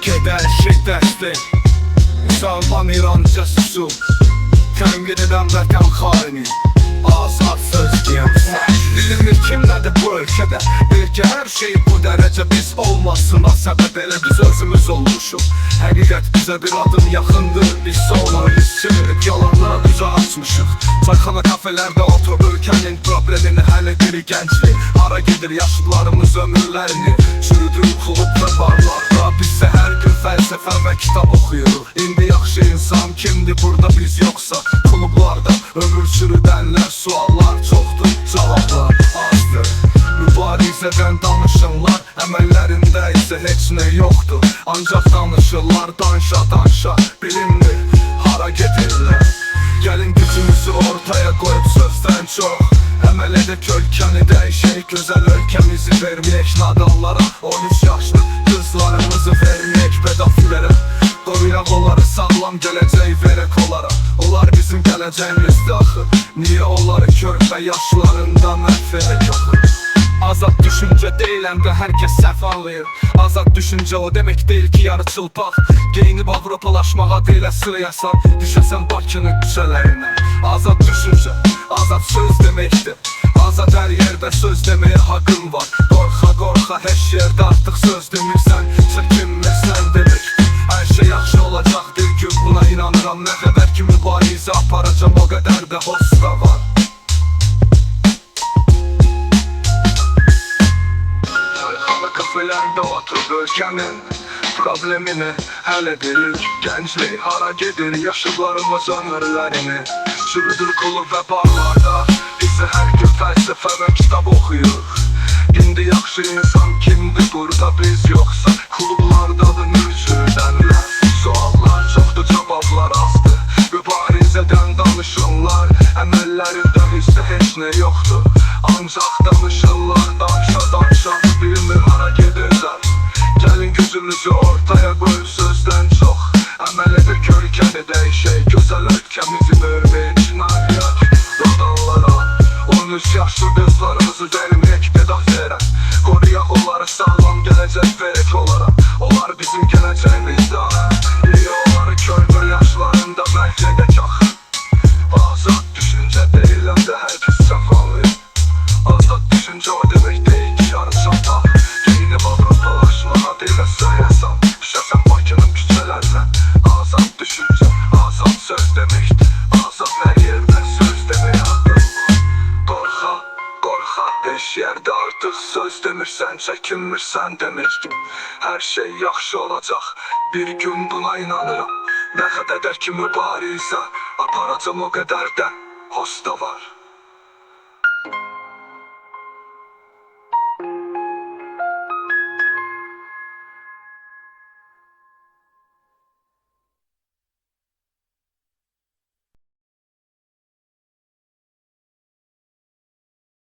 Türkiye'de her şey derste Müslüman İran casusu Tenkit eden vətən xaini Azad söz diyemez Bilinir kimlerdir bu ülkede Belki her şey bu derece biz olmasına sebep elə biz özümüz olmuşuq Həqiqət bizə bir adım yaxındır Biz sonra biz çevirib yalanlara düzə açmışıq Çayxana kafelerde oturup ülkenin problemini həll edir gənclik Hara gedir yaşlılarımız ömürlərini Çürüdür klub ve barlarda Bizsə hər gün fəlsəfə və kitab oxuyuruq İndi yaxşı insan kimdir burada biz yoksa Klublarda ömür çürüdənlər suallar çoxdur Cavablar azdır Mübarizədən danışırlar Əməllərində isə heç nə yoxdur Ancaq danışırlar danışa bilinmir Hara gedirlər Gəlin gücümüzü ortaya qoyub sözdən çox Əməl edək ölkəni dəyişək Gözəl ölkəmizi verməyək nadallara 13 yaşlı qızlarımızı verməyək pedofillərə Qoruyaq onları sağlam gələcək verək onlara Onlar bizim gələcəyimizdir axı Niyə onları körpə yaşlarında məhv edək axı Azad düşünce deyiləm də hər kəs səhv anlayır Azad düşünce o demek deyil ki yarı çılpaq Geyinib avropalaşmağa deyilə sırayasan Düşəsən Bakının küçələrindən Azad düşünce, azad söz deməkdir Azad hər yerdə söz deməyə haqqın var Qorxa heç yerdə artıq söz demirsən Çəkinmirsən deməkdir Hər şey yaxşı olacaq bir gün buna inanıram Nə qədər ki mübarizə aparacam o qədər də hosta var Kafelerde oturup ülkenin problemini həll edirik Gənclik hara gedir yaşıdlarımız ömürlərini Çürüdür klub və barlarda Bizə hər gün fəlsəfə və kitab oxuyuruq İndi yaxşı insan kimdir burada biz yoksa Klublardadır mürcüdənlər Suallar çoxdur cavablar azdır Mübarizədən danışırlar Əməllərində bizdə heç nə yoxdur Ancaq danışırlar danışa bilmir hara gedirlər Gəlin gücümüzü ortaya qoyub sözdən çox Əməl edək ölkəni dəyişək Gözəl ölkəmizi verməyək cinayət Radallara 13 yaşlı qızlarımızı verməyək pedofillərə Qoruyaq onları sağlam gələcək verək onlara Onlar bizim gələcəyimizdir Niyə onları körpə yaşlarında məhv edək axı Azad düşüncə deyiləm də hər kəs səhv anlayır Azad düşüncə o demək deyil ki yarı çapaq Geyinib avropalaşmağa deyilə söyləyəsən Düşəsən Bakının küçələrinə Azad düşüncə, azad söz deməkdir Azad hər yerdə söz demək haqqın var Qorxa, heç yerdə artıq söz demirsən Çəkinmirsən deməkdir Hər şey yaxşı olacaq bir gün buna inanıram Nə qədər ki mübarizə aparacam o qədər də hosta var